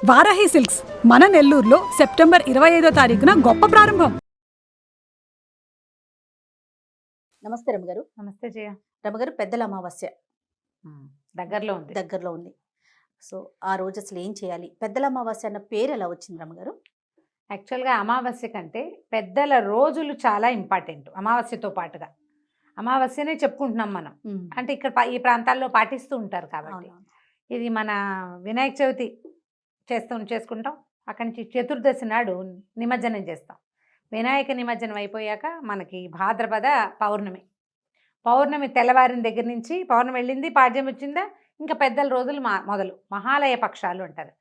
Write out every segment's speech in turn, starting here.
Varahi silks మన నెల్లూరులో September 25వ తారీఖున గొప్ప ప్రారంభం. నమస్తే రమగారు. నమస్తే జయ. రమగారు, పెద్దల అమావాస్య దగ్గరలో ఉంది. దగ్గరలో ఉంది. సో ఆ రోజు అసలు ఏం చేయాలి? పెద్దల అమావాస్య అన్న పేరు ఎలా వచ్చింది రమగారు? యాక్చువల్గా అమావాస్య కంటే పెద్దల రోజులు చాలా ఇంపార్టెంట్. అమావాస్యతో పాటుగా అమావాస్యనే చెప్పుకుంటున్నాం మనం. అంటే ఇక్కడ ఈ ప్రాంతాల్లో పాటిస్తూ ఉంటారు కాబట్టి. ఇది మన వినాయక చవితి చేసుకుంటాం. అక్కడి నుంచి చతుర్దశి నాడు నిమజ్జనం చేస్తాం. వినాయక నిమజ్జనం అయిపోయాక మనకి భాద్రపద పౌర్ణమి తెల్లవారిన దగ్గర నుంచి పౌర్ణమి వెళ్ళింది, పాడ్యం వచ్చిందా, ఇంకా పెద్దల రోజులు మొదలు మహాలయ పక్షాలు అంటారు.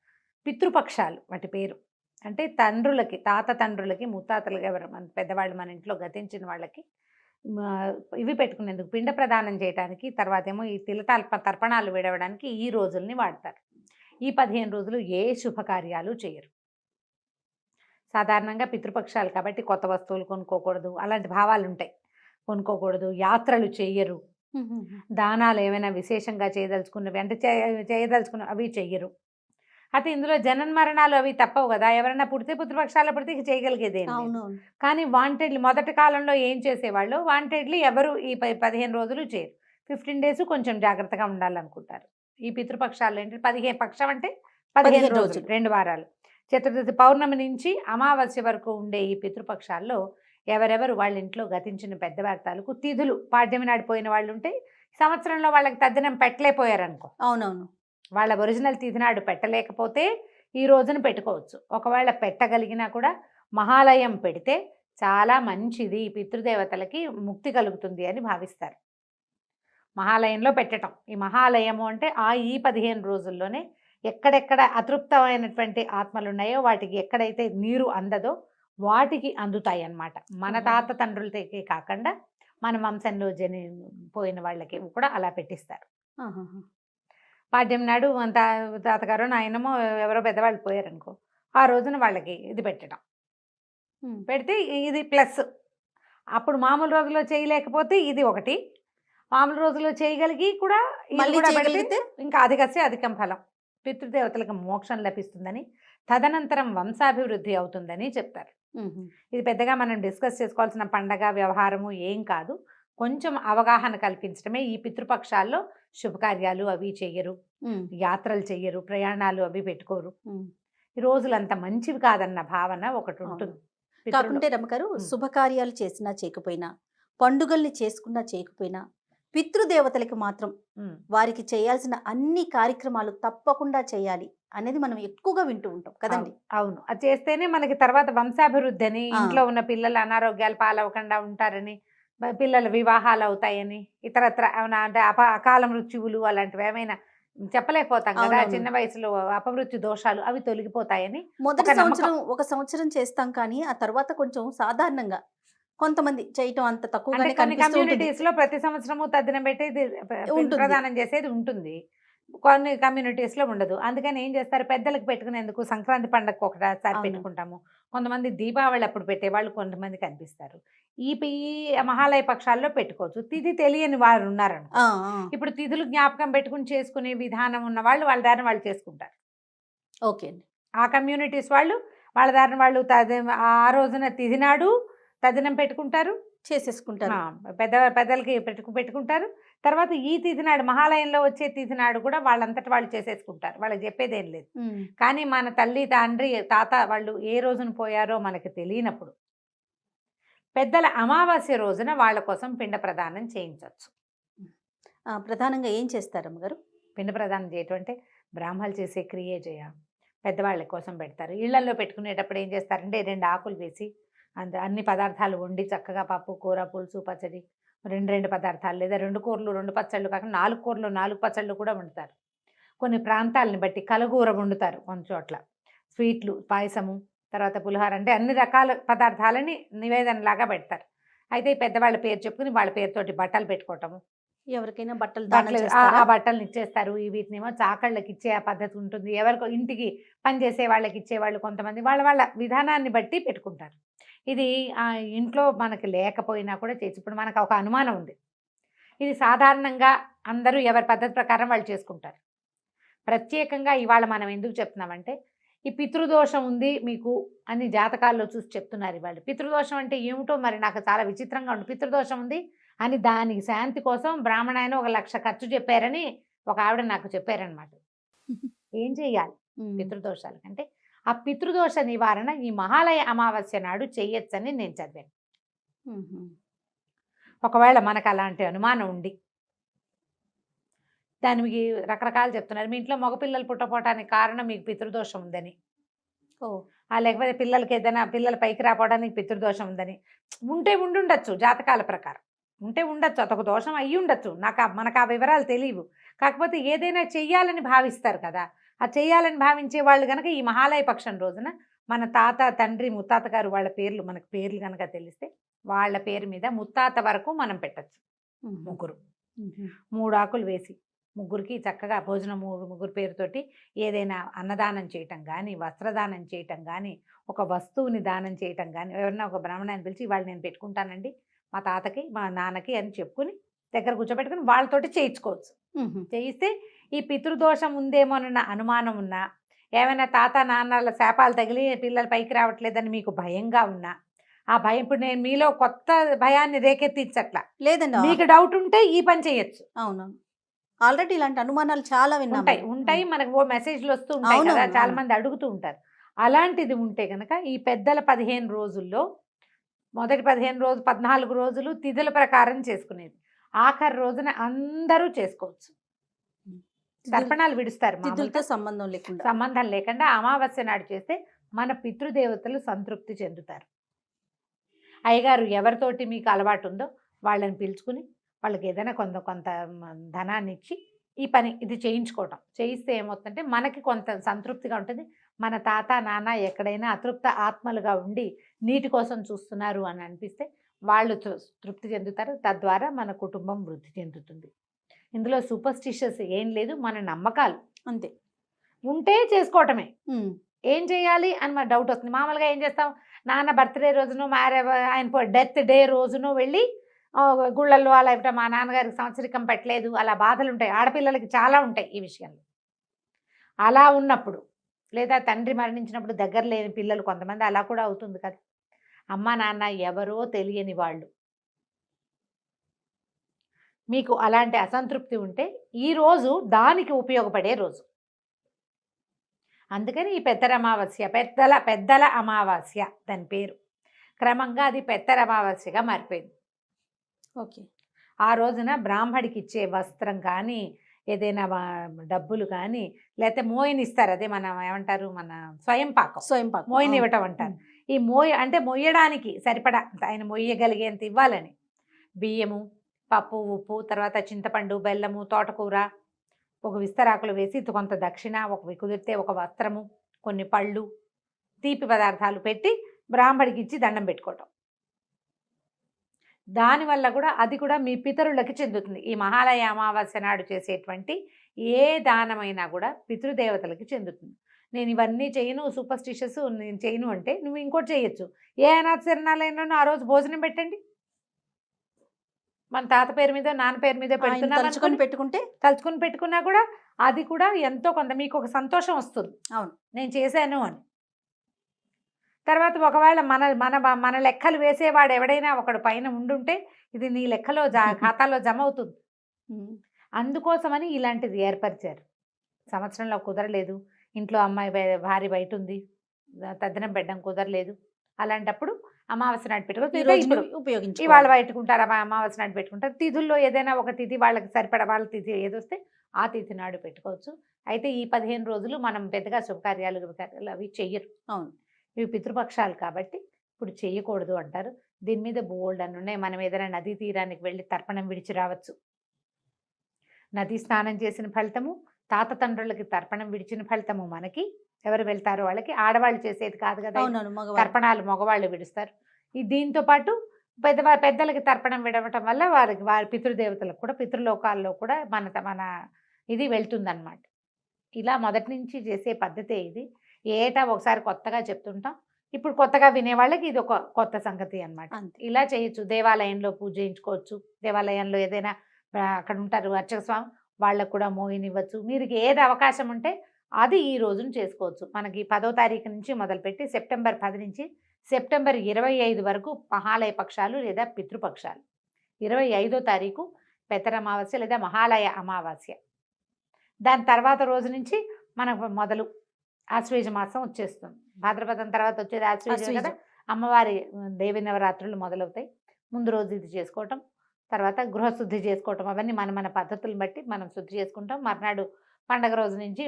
పితృపక్షాలు వాటి పేరు. అంటే తండ్రులకి, తాత తండ్రులకి, ముత్తాతలుగా ఎవరు మన పెద్దవాళ్ళు మన ఇంట్లో గతించిన వాళ్ళకి ఇవి పెట్టుకునేందుకు, పిండ ప్రదానం చేయడానికి, తర్వాత ఏమో ఈ తర్పణాలు విడవడానికి ఈ రోజుల్ని వాడతారు. ఈ 15 రోజులు ఏ శుభకార్యాలు చేయరు. సాధారణంగా పితృపక్షాలు కాబట్టి కొత్త వస్తువులు కొనుక్కోకూడదు, అలాంటి భావాలు ఉంటాయి. కొనుక్కోకూడదు, యాత్రలు చేయరు, దానాలు ఏమైనా విశేషంగా చేయదలుచుకున్నవి అంటే చేయదలుచుకున్న అవి చెయ్యరు. అయితే ఇందులో జనన మరణాలు అవి తప్పవు కదా. ఎవరైనా పుడితే పితృపక్షాలు పుడితే ఇక చేయగలిగేది. కానీ వాంటెడ్లు మొదటి కాలంలో ఏం చేసేవాళ్ళు, వాంటెడ్లు ఎవరు ఈ 15 రోజులు చేయరు. 15 డేస్ కొంచెం జాగ్రత్తగా ఉండాలనుకుంటారు. ఈ పితృపక్షాలు ఏంటి, 15 పక్షం అంటే 15 రోజులు, 2 వారాలు. చతుర్దశి పౌర్ణమి నుంచి అమావాస్య వరకు ఉండే ఈ పితృపక్షాల్లో ఎవరెవరు వాళ్ళ ఇంట్లో గతించిన పెద్దవారి తాలూకు తిథులు, పాడ్యమి నాడిపోయిన వాళ్ళు ఉంటే సంవత్సరంలో వాళ్ళకి తద్దినం పెట్టలేకపోయారనుకో, అవునవును, వాళ్ళ ఒరిజినల్ తిథి నాడు పెట్టలేకపోతే ఈ రోజున పెట్టుకోవచ్చు. ఒకవేళ పెట్టగలిగినా కూడా మహాలయం పెడితే చాలా మంచిది, పితృదేవతలకి ముక్తి కలుగుతుంది అని భావిస్తారు. మహాలయంలో పెట్టడం. ఈ మహాలయము అంటే ఈ 15 రోజుల్లోనే ఎక్కడెక్కడ అతృప్తమైనటువంటి ఆత్మలు ఉన్నాయో వాటికి ఎక్కడైతే నీరు అందదో వాటికి అందుతాయి అన్నమాట. మన తాత తండ్రులకి కాకుండా మన వంశంలో పోయిన వాళ్ళకి కూడా అలా పెట్టిస్తారు. పాడ్యం నాడు తాతగారు నాయనమో ఎవరో పెద్దవాళ్ళు పోయారనుకో, ఆ రోజున వాళ్ళకి ఇది పెట్టడం, పెడితే ఇది ప్లస్. అప్పుడు మామూలు రోజుల్లో చేయలేకపోతే ఇది ఒకటి, మామూలు రోజుల్లో చేయగలిగి కూడా పెడితే ఇంకా అధికస్య అధికం ఫలం, పితృదేవతలకు మోక్షం లభిస్తుందని, తదనంతరం వంశాభివృద్ధి అవుతుందని చెప్తారు. ఇది పెద్దగా మనం డిస్కస్ చేసుకోవాల్సిన పండగ వ్యవహారము ఏం కాదు. కొంచెం అవగాహన కల్పించడమే. ఈ పితృపక్షాల్లో శుభకార్యాలు అవి చెయ్యరు, యాత్రలు చెయ్యరు, ప్రయాణాలు అవి పెట్టుకోరు. ఈ రోజులు అంత మంచివి కాదన్న భావన ఒకటి ఉంటుంది. కాకుంటే రమగారు, శుభకార్యాలు చేసినా చేయకపోయినా, పండుగల్ని చేసుకున్నా చేయకపోయినా, పితృదేవతలకి మాత్రం వారికి చేయాల్సిన అన్ని కార్యక్రమాలు తప్పకుండా చేయాలి అనేది మనం ఎక్కువగా వింటూ ఉంటాం కదండి. అవును, అది చేస్తేనే మనకి తర్వాత వంశాభివృద్ధి అని, ఇంట్లో ఉన్న పిల్లలు అనారోగ్యాలు పాలవకుండా ఉంటారని, పిల్లల వివాహాలు అవుతాయని, ఇతరత్ర ఏమైనా అంటే అకాల మృత్యువులు అలాంటివి ఏమైనా చెప్పలేకపోతాం కదా, చిన్న వయసులో అపమృత్యు దోషాలు అవి తొలగిపోతాయని. మొదటి సంవత్సరం ఒక సంవత్సరం చేస్తాం, కానీ ఆ తర్వాత కొంచెం సాధారణంగా కొంతమంది చేయటం అంత తక్కువ. కొన్ని కమ్యూనిటీస్ లో ప్రతి సంవత్సరము తద్దినం పెట్టేది ప్రదానం చేసేది ఉంటుంది, కొన్ని కమ్యూనిటీస్ లో ఉండదు. అందుకని ఏం చేస్తారు, పెద్దలకు పెట్టుకునేందుకు సంక్రాంతి పండగకు ఒకసారి పెట్టుకుంటాము. కొంతమంది దీపావళి అప్పుడు పెట్టేవాళ్ళు కొంతమంది కనిపిస్తారు. ఈ మహాలయ పక్షాల్లో పెట్టుకోవచ్చు. తిథి తెలియని వారు ఉన్నారు. ఇప్పుడు తిథులు జ్ఞాపకం పెట్టుకుని చేసుకునే విధానం ఉన్న వాళ్ళు వాళ్ళ దారిని వాళ్ళు చేసుకుంటారు. ఓకే అండి. ఆ కమ్యూనిటీస్ వాళ్ళు వాళ్ళ దారిని వాళ్ళు ఆ రోజున తిథి నాడు తదినం పెట్టుకుంటారు, చేసేసుకుంటారు. పెద్దలకి పెట్టుకుంటారు. తర్వాత ఈ తిథి నాడు మహాలయంలో వచ్చే తిథి నాడు కూడా వాళ్ళంతటి వాళ్ళు చేసేసుకుంటారు. వాళ్ళకి చెప్పేదేం లేదు. కానీ మన తల్లి తండ్రి తాత వాళ్ళు ఏ రోజున పోయారో మనకి తెలియనప్పుడు పెద్దల అమావాస్య రోజున వాళ్ళ కోసం పిండ ప్రదానం చేయించవచ్చు. ప్రధానంగా ఏం చేస్తారు అమ్మగారు? పిండ ప్రదానం చేయటం అంటే బ్రాహ్మణులు చేసే క్రియ చేయ, పెద్దవాళ్ళ కోసం పెడతారు. ఇళ్లలో పెట్టుకునేటప్పుడు ఏం చేస్తారంటే 2 ఆకులు వేసి అన్ని పదార్థాలు వండి చక్కగా పప్పు, కూర, పులుసు, పచ్చడి, 2 పదార్థాలు లేదా 2 కూరలు 2 పచ్చళ్ళు కాకుండా 4 కూరలు 4 పచ్చళ్ళు కూడా వండుతారు. కొన్ని ప్రాంతాలని బట్టి కలగూర వండుతారు, కొన్ని చోట్ల స్వీట్లు, పాయసము, తర్వాత పులిహోర, అంటే అన్ని రకాల పదార్థాలని నివేదనలాగా పెడతారు. అయితే ఈ పెద్దవాళ్ళ పేరు చెప్పుకుని వాళ్ళ పేరుతోటి బట్టలు పెట్టుకోవటము, ఎవరికైనా బట్టలు ఆ బట్టలను ఇచ్చేస్తారు. వీటినేమో చాకళ్ళకి ఇచ్చే ఆ పద్ధతి ఉంటుంది. ఎవరికో ఇంటికి పనిచేసే వాళ్ళకి ఇచ్చేవాళ్ళు కొంతమంది వాళ్ళ విధానాన్ని బట్టి పెట్టుకుంటారు. ఇది ఇంట్లో మనకి లేకపోయినా కూడా చేసి, ఇప్పుడు మనకు ఒక అనుమానం ఉంది, ఇది సాధారణంగా అందరూ ఎవరి పద్ధతి ప్రకారం వాళ్ళు చేసుకుంటారు. ప్రత్యేకంగా ఇవాళ మనం ఎందుకు చెప్తున్నామంటే ఈ పితృదోషం ఉంది మీకు అని జాతకాల్లో చూసి చెప్తున్నారు ఇవాళ. పితృదోషం అంటే ఏమిటో మరి నాకు చాలా విచిత్రంగా ఉంది. పితృదోషం ఉంది అని దానికి శాంతి కోసం బ్రాహ్మణాయన 1,00,000 ఖర్చు చెప్పారని ఒక ఆవిడ నాకు చెప్పారనమాట. ఏం చెయ్యాలి పితృదోషాలు అంటే? ఆ పితృదోష నివారణ ఈ మహాలయ అమావాస్య నాడు చెయ్యొచ్చని నేను చదివాను. ఒకవేళ మనకు అలాంటి అనుమానం ఉండి, దానికి రకరకాలు చెప్తున్నారు. మీ ఇంట్లో మగపిల్లలు పుట్టపోవటానికి కారణం మీకు పితృదోషం ఉందని, లేకపోతే పిల్లలకి ఏదైనా పిల్లల పైకి రాపోవడానికి పితృదోషం ఉందని ఉంటే ఉండుండొచ్చు, జాతకాల ప్రకారం ఉంటే ఉండొచ్చు, అదొక దోషం అయ్యి ఉండొచ్చు. మనకు ఆ వివరాలు తెలియవు. కాకపోతే ఏదైనా చెయ్యాలని భావిస్తారు కదా, ఆ చెయ్యాలని భావించే వాళ్ళు కనుక ఈ మహాలయ పక్షం రోజున మన తాత, తండ్రి, ముత్తాత గారు వాళ్ళ పేర్లు మనకు పేర్లు కనుక తెలిస్తే వాళ్ళ పేరు మీద ముత్తాత వరకు మనం పెట్టచ్చు. ముగ్గురు 3 ఆకులు వేసి ముగ్గురికి చక్కగా భోజనం ముగ్గురు పేరుతోటి ఏదైనా అన్నదానం చేయటం కానీ, వస్త్రదానం చేయటం కానీ, ఒక వస్తువుని దానం చేయటం కానీ, ఎవరన్నా ఒక బ్రాహ్మణాన్ని పిలిచి వాళ్ళు నేను పెట్టుకుంటానండి మా తాతకి మా నాన్నకి అని చెప్పుకుని దగ్గర కూర్చోబెట్టుకుని వాళ్ళతోటి చేయించుకోవచ్చు. చేయిస్తే ఈ పితృదోషం ఉందేమోనన్న అనుమానం ఉన్నా, ఏమైనా తాత నాన్నల శాపాలు తగిలి పిల్లలు పైకి రావట్లేదని మీకు భయంగా ఉన్నా, ఆ భయం ఇప్పుడు నేను మీలో కొత్త భయాన్ని రేకెత్తించట్లా, లేదండి, మీకు డౌట్ ఉంటే ఈ పని చేయొచ్చు. అవునవును, ఆల్రెడీ ఇలాంటి అనుమానాలు చాలా ఉంటాయి మనకు మెసేజ్లు వస్తూ ఉంటాయి కదా, చాలా మంది అడుగుతూ ఉంటారు. అలాంటిది ఉంటే కనుక ఈ పెద్దల 15 రోజుల్లో మొదటి 15 రోజులు 14 రోజులు తిథుల ప్రకారం చేసుకునేది, ఆఖరి రోజున అందరూ చేసుకోవచ్చు. తర్పణాలు విడుస్తారు, సంబంధం లేకుండా అమావాస్య నాడు చేస్తే మన పితృదేవతలు సంతృప్తి చెందుతారు. అయ్యగారు ఎవరితోటి మీకు అలవాటు ఉందో వాళ్ళని పిలుచుకుని వాళ్ళకి ఏదైనా కొంత ధనాన్ని ఇచ్చి ఈ పని ఇది చేయించుకోవటం, చేయిస్తే ఏమవుతుందంటే మనకి కొంత సంతృప్తిగా ఉంటుంది. మన తాత నాన్న ఎక్కడైనా అతృప్త ఆత్మలుగా ఉండి నీటి కోసం చూస్తున్నారు అని అనిపిస్తే వాళ్ళు తృప్తి చెందుతారు, తద్వారా మన కుటుంబం వృద్ధి చెందుతుంది. ఇందులో సూపర్స్టిషియస్ ఏం లేదు, మన నమ్మకాలు అంతే. ఉంటే చేసుకోవటమే. ఏం చేయాలి అని మన డౌట్ వస్తుంది. మామూలుగా ఏం చేస్తాం, నాన్న బర్త్డే రోజును ఆయన డెత్ డే రోజును వెళ్ళి గుళ్ళల్లో అలా ఇవ్వటం, మా నాన్నగారికి సంవత్సరికం పెట్టలేదు, అలా బాధలు ఉంటాయి. ఆడపిల్లలకి చాలా ఉంటాయి ఈ విషయంలో. అలా ఉన్నప్పుడు లేదా తండ్రి మరణించినప్పుడు దగ్గర లేని పిల్లలు కొంతమంది అలా కూడా అవుతుంది కదా. అమ్మ నాన్న ఎవరో తెలియని వాళ్ళు, మీకు అలాంటి అసంతృప్తి ఉంటే ఈ రోజు దానికి ఉపయోగపడే రోజు. అందుకని ఈ పెద్దల అమావాస్య, పెద్దల అమావాస్య దాని పేరు. క్రమంగా అది పెద్దల అమావాస్యగా మారిపోయింది. ఓకే. ఆ రోజున బ్రాహ్మడికి ఇచ్చే వస్త్రం కానీ, ఏదైనా డబ్బులు కానీ, లేకపోతే మోయిని ఇస్తారు, అదే మన ఏమంటారు, మన స్వయం పాకం మోయిని ఇవ్వటం అంటారు. ఈ అంటే మొయ్యడానికి సరిపడా ఆయన మొయ్యగలిగేంత ఇవ్వాలని బియ్యము, పప్పు, ఉప్పు, తర్వాత చింతపండు, బెల్లము, తోటకూర, ఒక విస్తరాకులు వేసి కొంత దక్షిణ, ఒక కుదిరితే ఒక వస్త్రము, కొన్ని పళ్ళు, తీపి పదార్థాలు పెట్టి బ్రాహ్మడికి ఇచ్చి దండం పెట్టుకోవటం. దానివల్ల కూడా అది కూడా మీ పితరులకి చెందుతుంది. ఈ మహాలయ అమావాస్య నాడు చేసేటువంటి ఏ దానమైనా కూడా పితృదేవతలకి చెందుతుంది. నేను ఇవన్నీ చేయను, సూపర్స్టిషియస్ నేను చేయను అంటే నువ్వు ఇంకోటి చేయొచ్చు. ఏ అనాథ శరణాలయంలోనూ ఆ రోజు భోజనం పెట్టండి. మన తాత పేరు మీద నాన్న పేరు మీద తలుచుకొని పెట్టుకున్నా కూడా అది కూడా ఎంతో కొంత మీకు ఒక సంతోషం వస్తుంది. అవును, నేను చేశాను అని. తర్వాత ఒకవేళ మన లెక్కలు వేసేవాడు ఎవడైనా ఒకడు పైన ఉండుంటే ఇది నీ లెక్కలో ఖాతాలో జమ అవుతుంది. అందుకోసమని ఇలాంటిది ఏర్పరిచారు. సంవత్సరంలో కుదరలేదు, ఇంట్లో అమ్మాయి భార్య బయట ఉంది, తద్దినం పెట్టడం కుదరలేదు, అలాంటప్పుడు అమావాస్య నాటి పెట్టుకోవచ్చు. ఇవాళ పెట్టుకుంటారు, అమావాస్య నాటి పెట్టుకుంటారు. తిథుల్లో ఏదైనా ఒక తిథి వాళ్ళకి సరిపడ వాళ్ళ తిథి ఏదొస్తే ఆ తిథి నాడు పెట్టుకోవచ్చు. అయితే ఈ 15 రోజులు మనం పెద్దగా శుభకార్యాలు అవి చెయ్యరు. అవును, ఇవి పితృపక్షాలు కాబట్టి ఇప్పుడు చేయకూడదు అంటారు. దీని మీద బోల్డ్ అని ఉన్నాయి. మనం ఏదైనా నదీ తీరానికి వెళ్ళి తర్పణం విడిచి రావచ్చు. నదీ స్నానం చేసిన ఫలితము, తాత తండ్రులకి తర్పణం విడిచిన ఫలితము మనకి. ఎవరు వెళ్తారో వాళ్ళకి, ఆడవాళ్ళు చేసేది కాదు కదా తర్పణాలు, మగవాళ్ళు విడుస్తారు. దీంతో పాటు పెద్దలకి తర్పణం విడవటం వల్ల వారి పితృదేవతలకు కూడా, పితృలోకాల్లో కూడా మన ఇది వెళ్తుందన్నమాట. ఇలా మొదటి నుంచి చేసే పద్ధతే ఇది. ఏటా ఒకసారి కొత్తగా చెప్తుంటాం. ఇప్పుడు కొత్తగా వినేవాళ్ళకి ఇది ఒక కొత్త సంగతి అన్నమాట. ఇలా చేయొచ్చు. దేవాలయంలో పూజ చేయించుకోవచ్చు. దేవాలయంలో ఏదైనా అక్కడ ఉంటారు అర్చక స్వామి, వాళ్ళకు కూడా మోయినివ్వచ్చు. మీరు ఏది అవకాశం ఉంటే అది ఈ రోజున చేసుకోవచ్చు. మనకి 10వ తారీఖు నుంచి మొదలుపెట్టి సెప్టెంబర్ 10 నుంచి సెప్టెంబర్ 25 వరకు మహాలయ పక్షాలు లేదా పితృపక్షాలు. 25వ తారీఖు పెత్తర అమావాస్య లేదా మహాలయ అమావాస్య. దాని తర్వాత రోజు నుంచి మనకు మొదలు ఆశ్వేజ మాసం వచ్చేస్తుంది. భాద్రపదం తర్వాత వచ్చేది ఆశ్వేజం కదా. అమ్మవారి దేవి నవరాత్రులు మొదలవుతాయి. ముందు రోజు ఇది చేసుకోవటం, తర్వాత గృహశుద్ధి చేసుకోవటం, అవన్నీ మన పద్ధతులను బట్టి మనం శుద్ధి చేసుకుంటాం. మర్నాడు పండగ రోజు నుంచి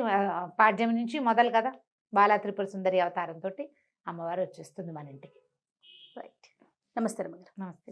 పాడ్యం నుంచి మొదలు కదా, బాలా త్రిపుర సుందరి అవతారంతో అమ్మవారు వచ్చేస్తుంది మన ఇంటికి. రైట్. నమస్తే రమ్మగారు. నమస్తే.